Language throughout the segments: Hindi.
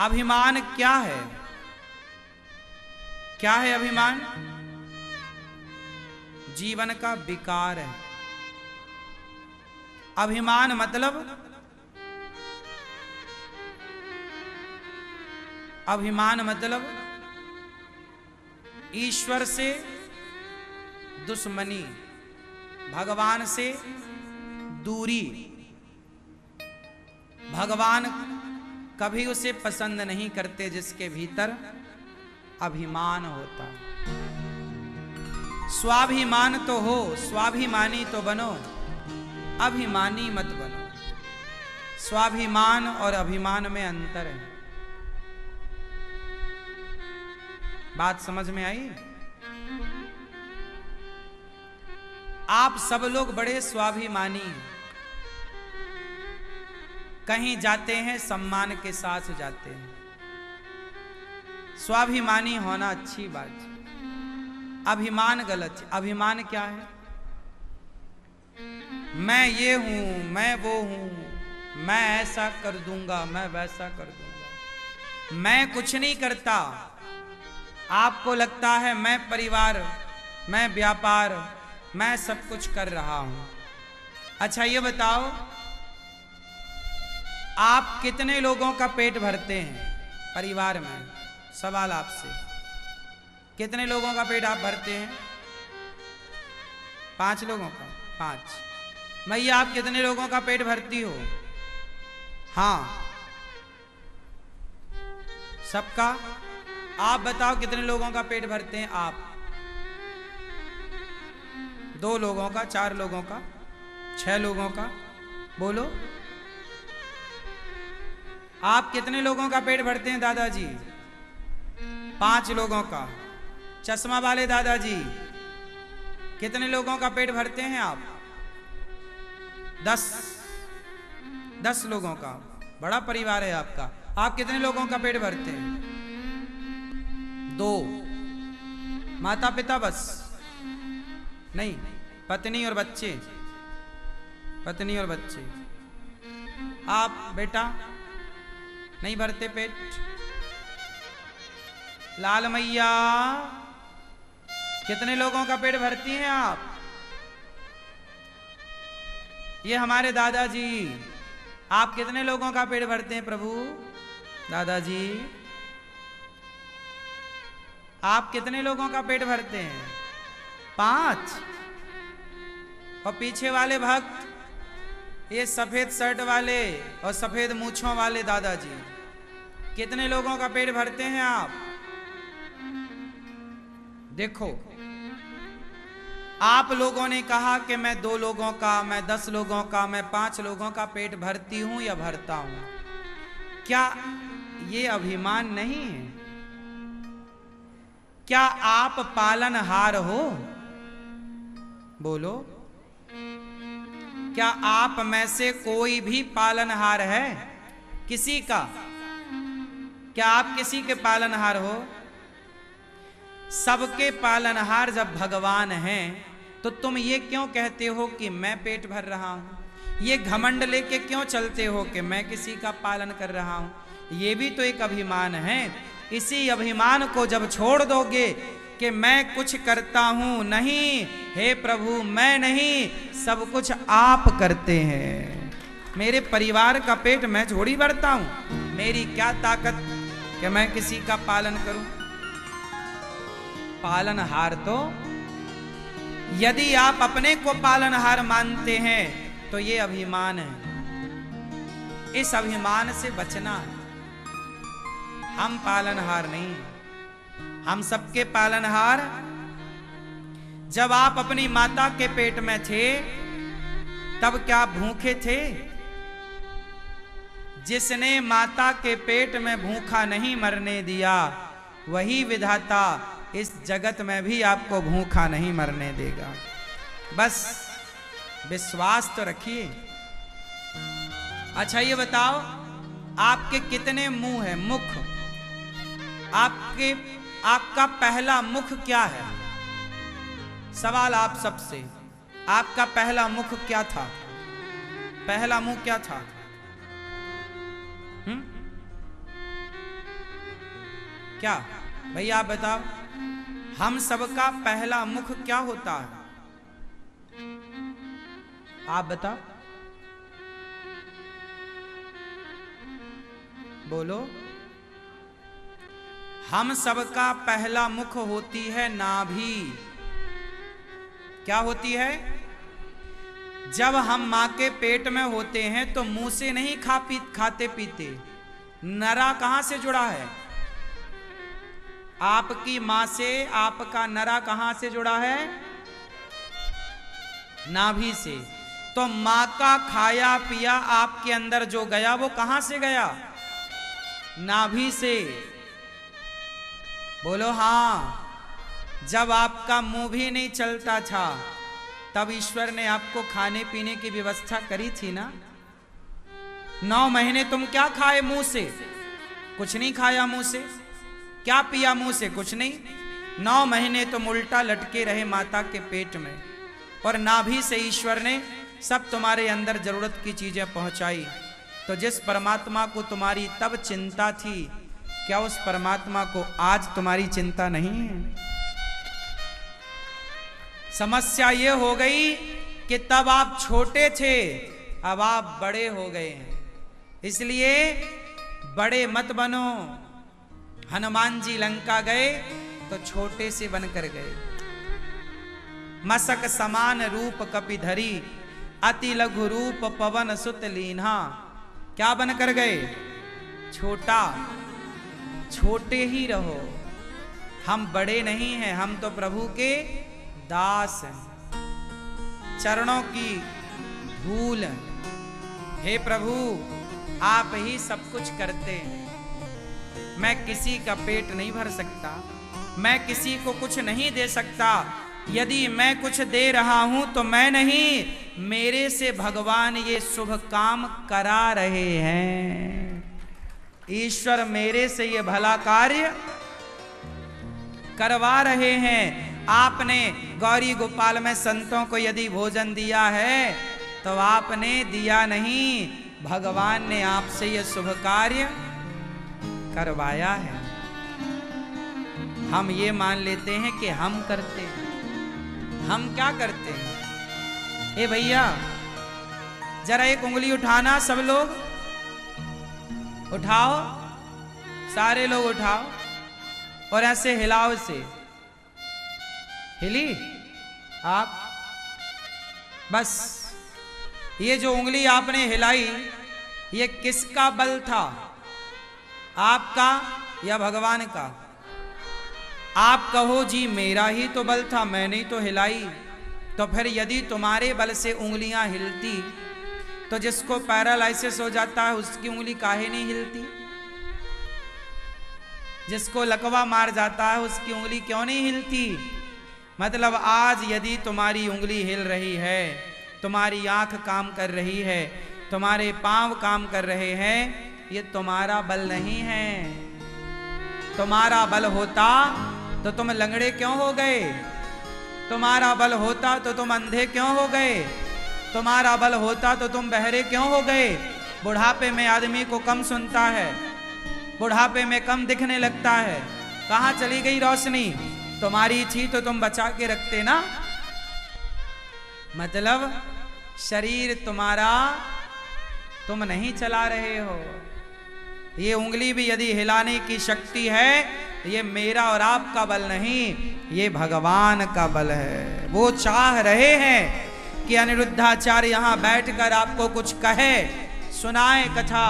अभिमान क्या है? क्या है अभिमान? जीवन का विकार है। अभिमान मतलब ईश्वर से दुश्मनी, भगवान से दूरी। भगवान कभी उसे पसंद नहीं करते जिसके भीतर अभिमान होता। स्वाभिमान तो हो, स्वाभिमानी तो बनो, अभिमानी मत बनो। स्वाभिमान और अभिमान में अंतर है। बात समझ में आई? आप सब लोग बड़े स्वाभिमानी हैं। कहीं जाते हैं सम्मान के साथ जाते हैं। स्वाभिमानी होना अच्छी बात है, अभिमान गलत है। अभिमान क्या है? मैं ये हूं, मैं वो हूं, मैं ऐसा कर दूंगा, मैं वैसा कर दूंगा। मैं कुछ नहीं करता। आपको लगता है मैं परिवार, मैं व्यापार, मैं सब कुछ कर रहा हूं। अच्छा ये बताओ, आप कितने लोगों का पेट भरते हैं परिवार में? सवाल आपसे, कितने लोगों का पेट आप भरते हैं? 5 लोगों का? 5। मैया आप कितने लोगों का पेट भरती हो? हाँ, सबका। आप बताओ कितने लोगों का पेट भरते हैं आप? 2 लोगों का, 4 लोगों का, 6 लोगों का? बोलो, आप कितने लोगों का पेट भरते हैं दादाजी? 5 लोगों का। चश्मा वाले दादाजी कितने लोगों का पेट भरते हैं आप? 10 लोगों का। बड़ा परिवार है आपका। आप कितने लोगों का पेट भरते हैं? 2। माता पिता बस? नहीं, पत्नी और बच्चे? पत्नी और बच्चे। आप बेटा नहीं भरते पेट? लाल मैया कितने लोगों का पेट भरती हैं आप? ये हमारे दादाजी, आप कितने लोगों का पेट भरते हैं प्रभु? दादाजी आप कितने लोगों का पेट भरते हैं? 5। और पीछे वाले भक्त, ये सफेद शर्ट वाले और सफेद मूंछों वाले दादाजी, कितने लोगों का पेट भरते हैं आप? देखो, आप लोगों ने कहा कि मैं 2 लोगों का, मैं 10 लोगों का, मैं 5 लोगों का पेट भरती हूं या भरता हूं। क्या ये अभिमान नहीं है? क्या आप पालनहार हो? बोलो, क्या आप में से कोई भी पालनहार है किसी का? क्या आप किसी के पालनहार हो? सबके पालनहार जब भगवान हैं, तो तुम ये क्यों कहते हो कि मैं पेट भर रहा हूं? ये घमंड लेके क्यों चलते हो कि मैं किसी का पालन कर रहा हूं? ये भी तो एक अभिमान है। इसी अभिमान को जब छोड़ दोगे कि मैं कुछ करता हूं, नहीं हे प्रभु, मैं नहीं, सब कुछ आप करते हैं। मेरे परिवार का पेट मैं थोड़ी भरता हूं। मेरी क्या ताकत कि मैं किसी का पालन करूं? पालनहार तो, यदि आप अपने को पालनहार मानते हैं तो ये अभिमान है। इस अभिमान से बचना है। हम पालनहार नहीं, हम सबके पालनहार। जब आप अपनी माता के पेट में थे तब क्या भूखे थे? जिसने माता के पेट में भूखा नहीं मरने दिया, वही विधाता इस जगत में भी आपको भूखा नहीं मरने देगा। बस विश्वास तो रखिए। अच्छा ये बताओ, आपके कितने मुंह है? मुख आपका पहला मुख क्या है? सवाल आप सबसे, आपका पहला मुख क्या था? पहला मुंह क्या था? क्या भैया आप बताओ, हम सबका पहला मुख क्या होता है? आप बताओ, बोलो। हम सबका पहला मुख होती है नाभि। क्या होती है? जब हम मां के पेट में होते हैं तो मुंह से नहीं खाते पीते। नरा कहां से जुड़ा है? आपकी मां से आपका नरा कहां से जुड़ा है? नाभि से। तो मां का खाया पिया आपके अंदर जो गया वो कहां से गया? नाभि से। बोलो हाँ। जब आपका मुंह भी नहीं चलता था तब ईश्वर ने आपको खाने पीने की व्यवस्था करी थी ना। 9 महीने तुम क्या खाए मुंह से? कुछ नहीं खाया मुंह से। क्या पिया मुंह से? कुछ नहीं। 9 महीने तुम उल्टा लटके रहे माता के पेट में, और नाभि से ईश्वर ने सब तुम्हारे अंदर जरूरत की चीजें पहुंचाई। तो जिस परमात्मा को तुम्हारी तब चिंता थी, क्या उस परमात्मा को आज तुम्हारी चिंता नहीं है? समस्या ये हो गई कि तब आप छोटे थे, अब आप बड़े हो गए हैं, इसलिए बड़े मत बनो। हनुमान जी लंका गए तो छोटे से बनकर गए। मसक समान रूप कपिधरी, अति लघु रूप पवन सुत लीन्हा। क्या बनकर गए? छोटा। छोटे ही रहो। हम बड़े नहीं हैं, हम तो प्रभु के दास हैं, चरणों की धूल। हे प्रभु, आप ही सब कुछ करते हैं। मैं किसी का पेट नहीं भर सकता, मैं किसी को कुछ नहीं दे सकता। यदि मैं कुछ दे रहा हूं तो मैं नहीं, मेरे से भगवान ये शुभ काम करा रहे हैं। ईश्वर मेरे से ये भला कार्य करवा रहे हैं। आपने गौरी गोपाल में संतों को यदि भोजन दिया है तो आपने दिया नहीं, भगवान ने आपसे यह शुभ कार्य करवाया है। हम ये मान लेते हैं कि हम करते हैं। हम क्या करते हैं? ए भैया, जरा एक उंगली उठाना, सब लोग उठाओ, सारे लोग उठाओ और ऐसे हिलाओ से। हिली आप? बस ये जो उंगली आपने हिलाई, ये किसका बल था? आपका या भगवान का? आप कहो जी मेरा ही तो बल था, मैंने ही तो हिलाई। तो फिर यदि तुम्हारे बल से उंगलियां हिलती तो जिसको पैरालाइसिस हो जाता है उसकी उंगली काहे नहीं हिलती? जिसको लकवा मार जाता है उसकी उंगली क्यों नहीं हिलती? मतलब आज यदि तुम्हारी उंगली हिल रही है, तुम्हारी आंख काम कर रही है, तुम्हारे पांव काम कर रहे हैं, ये तुम्हारा बल नहीं है। तुम्हारा बल होता तो तुम लंगड़े क्यों हो गए? तुम्हारा बल होता तो तुम अंधे क्यों हो गए? तुम्हारा बल होता तो तुम बहरे क्यों हो गए? बुढ़ापे में आदमी को कम सुनता है, बुढ़ापे में कम दिखने लगता है। कहां चली गई रोशनी? तुम्हारी थी तो तुम बचा के रखते ना। मतलब शरीर तुम्हारा, तुम नहीं चला रहे हो। ये उंगली भी यदि हिलाने की शक्ति है, ये मेरा और आपका बल नहीं, ये भगवान का बल है। वो चाह रहे हैं कि अनिरुद्धाचार्य यहां बैठकर आपको कुछ कहे, सुनाए कथा,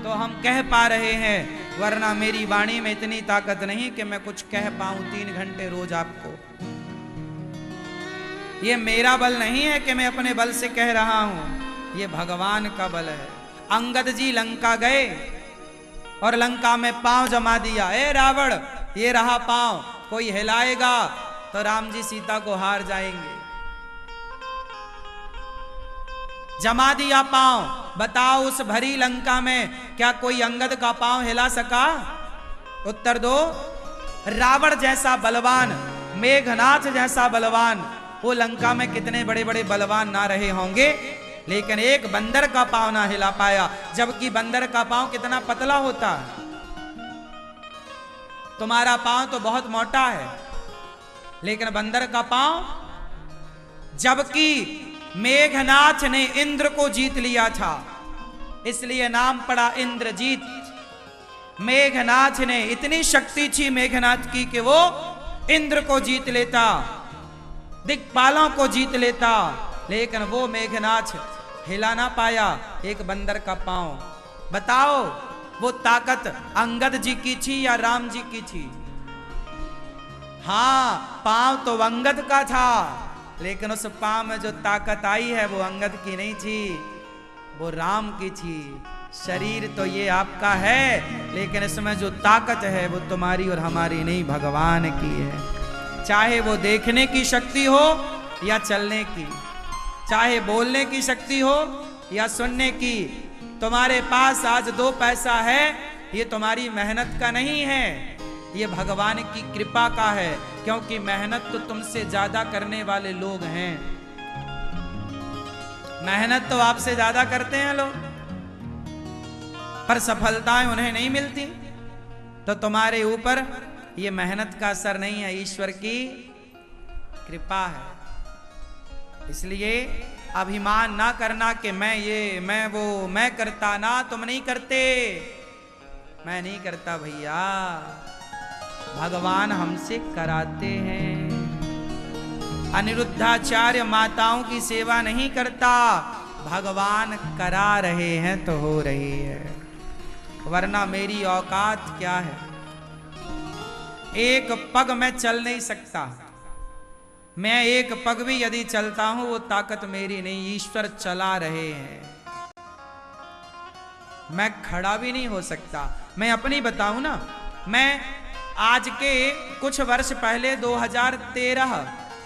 तो हम कह पा रहे हैं, वरना मेरी वाणी में इतनी ताकत नहीं कि मैं कुछ कह पाऊं 3 घंटे रोज आपको। ये मेरा बल नहीं है कि मैं अपने बल से कह रहा हूं, ये भगवान का बल है। अंगद जी लंका गए और लंका में पांव जमा दिया। ए रावण, ये रहा पांव, कोई हिलाएगा तो राम जी सीता को हार जाएंगे। जमा दिया पांव। बताओ उस भरी लंका में क्या कोई अंगद का पांव हिला सका? उत्तर दो। रावण जैसा बलवान, मेघनाथ जैसा बलवान, वो लंका में कितने बड़े बड़े बलवान ना रहे होंगे, लेकिन एक बंदर का पांव ना हिला पाया, जबकि बंदर का पांव कितना पतला होता है। तुम्हारा पांव तो बहुत मोटा है, लेकिन बंदर का पांव, जबकि मेघनाथ ने इंद्र को जीत लिया था, इसलिए नाम पड़ा इंद्रजीत। मेघनाथ ने इतनी शक्ति थी मेघनाथ की कि वो इंद्र को जीत लेता, दिक्पालों को जीत लेता, लेकिन वो मेघनाथ हिला ना पाया एक बंदर का पांव। बताओ वो ताकत अंगद जी की थी या राम जी की थी? हाँ, पांव तो अंगद का था, लेकिन उस पांव में जो ताकत आई है वो अंगद की नहीं थी, वो राम की थी। शरीर तो ये आपका है, लेकिन इसमें जो ताकत है वो तुम्हारी और हमारी नहीं, भगवान की है। चाहे वो देखने की शक्ति हो या चलने की, चाहे बोलने की शक्ति हो या सुनने की। तुम्हारे पास आज 2 पैसा है, ये तुम्हारी मेहनत का नहीं है, ये भगवान की कृपा का है, क्योंकि मेहनत तो तुमसे ज्यादा करने वाले लोग हैं। मेहनत तो आपसे ज्यादा करते हैं लोग, पर सफलताएं उन्हें नहीं मिलती। तो तुम्हारे ऊपर ये मेहनत का असर नहीं है, ईश्वर की कृपा है। इसलिए अभिमान ना करना कि मैं ये, मैं वो, मैं करता ना, तुम नहीं करते। मैं नहीं करता भैया, भगवान हमसे कराते हैं। अनिरुद्धाचार्य माताओं की सेवा नहीं करता, भगवान करा रहे हैं तो हो रही है, वरना मेरी औकात क्या है? एक पग मैं चल नहीं सकता, मैं एक पग भी यदि चलता हूं वो ताकत मेरी नहीं, ईश्वर चला रहे हैं। मैं खड़ा भी नहीं हो सकता। मैं अपनी बताऊं ना, मैं आज के कुछ वर्ष पहले 2013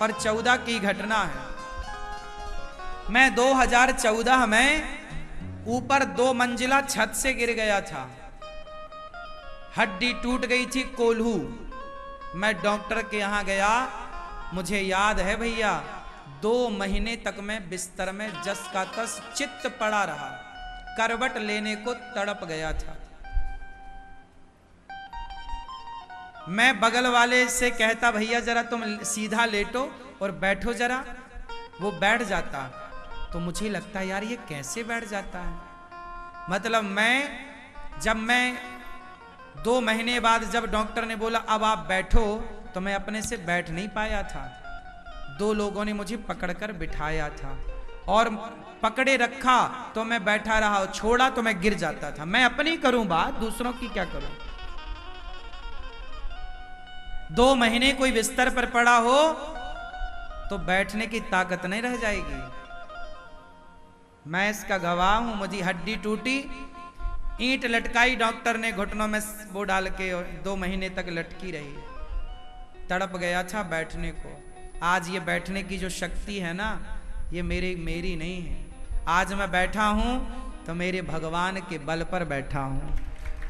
और 14 की घटना है। मैं 2014 में ऊपर 2 मंजिला छत से गिर गया था, हड्डी टूट गई थी, कोल्हू। मैं डॉक्टर के यहां गया, मुझे याद है भैया 2 महीने तक मैं बिस्तर में जस का तस चित्त पड़ा रहा, करवट लेने को तड़प गया था। मैं बगल वाले से कहता भैया जरा तुम सीधा लेटो और बैठो जरा, वो बैठ जाता। तो मुझे लगता यार ये कैसे बैठ जाता है। मतलब जब मैं 2 महीने बाद जब डॉक्टर ने बोला अब आप बैठो, तो मैं अपने से बैठ नहीं पाया था। 2 लोगों ने मुझे पकड़कर बिठाया था और पकड़े रखा तो मैं बैठा रहा, छोड़ा तो मैं गिर जाता था। मैं अपनी करूं बात, दूसरों की क्या करूं। 2 महीने कोई बिस्तर पर पड़ा हो तो बैठने की ताकत नहीं रह जाएगी। मैं इसका गवाह हूं। मुझे हड्डी टूटी, ईंट लटकाई डॉक्टर ने घुटनों में वो डाल के, 2 महीने तक लटकी रही, तड़प गया था बैठने को। आज ये बैठने की जो शक्ति है ना, ये मेरी नहीं है। आज मैं बैठा हूं तो मेरे भगवान के बल पर बैठा हूं।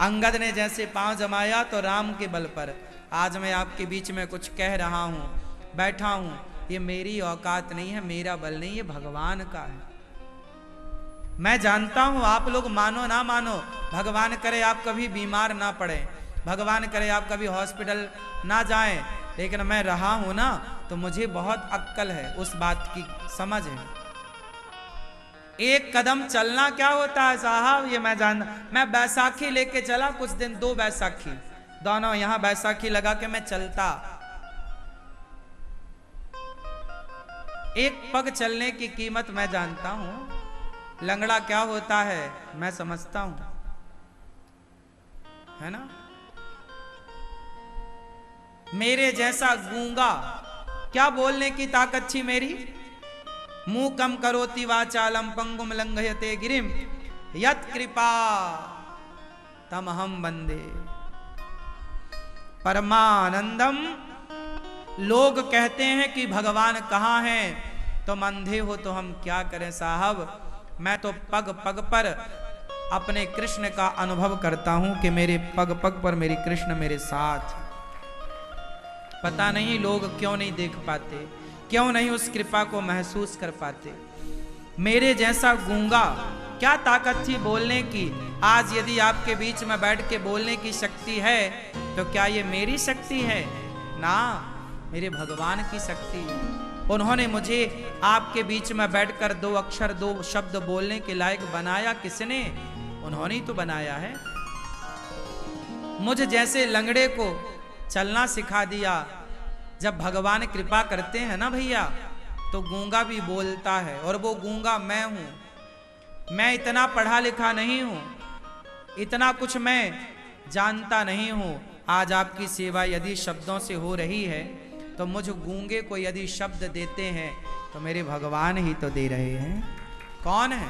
अंगद ने जैसे पांव जमाया तो राम के बल पर आज मैं आपके बीच में कुछ कह रहा हूं, बैठा हूं। ये मेरी औकात नहीं है, मेरा बल नहीं, ये भगवान का है। मैं जानता हूं आप लोग मानो ना मानो, भगवान करे आप कभी बीमार ना पड़े, भगवान करे आप कभी हॉस्पिटल ना जाएं, लेकिन मैं रहा हूं ना तो मुझे बहुत अक्ल है, उस बात की समझ है। एक कदम चलना क्या होता है साहब, ये मैं जानता। मैं बैसाखी लेके चला कुछ दिन, 2 बैसाखी, दोनों यहां बैसाखी लगा के मैं चलता। एक पग चलने की कीमत मैं जानता हूं, लंगड़ा क्या होता है मैं समझता हूं, है ना। मेरे जैसा गूंगा, क्या बोलने की ताकत थी मेरी। मुंह कम करोति वाचालम पंगुम लंघयते गिरिम यत कृपा तमहम वंदे परमानंदम। लोग कहते हैं कि भगवान कहाँ हैं, तुम अंधे हो तो हम क्या करें साहब। मैं तो पग पग पर अपने कृष्ण का अनुभव करता हूं कि मेरे पग पग पर मेरी कृष्ण मेरे साथ। पता नहीं लोग क्यों नहीं देख पाते, क्यों नहीं उस कृपा को महसूस कर पाते। मेरे जैसा गूंगा क्या ताकत थी बोलने की। आज यदि आपके बीच में बैठ के बोलने की शक्ति है तो क्या ये मेरी शक्ति है? ना, मेरे भगवान की शक्ति है। उन्होंने मुझे आपके बीच में बैठकर 2 अक्षर 2 शब्द बोलने के लायक बनाया। किसने? उन्होंने ही तो बनाया है। मुझ जैसे लंगड़े को चलना सिखा दिया। जब भगवान कृपा करते हैं ना भैया, तो गूंगा भी बोलता है, और वो गूंगा मैं हूं। मैं इतना पढ़ा लिखा नहीं हूं, इतना कुछ मैं जानता नहीं हूं। आज आपकी सेवा यदि शब्दों से हो रही है, तो मुझ गूंगे को यदि शब्द देते हैं तो मेरे भगवान ही तो दे रहे हैं। कौन है?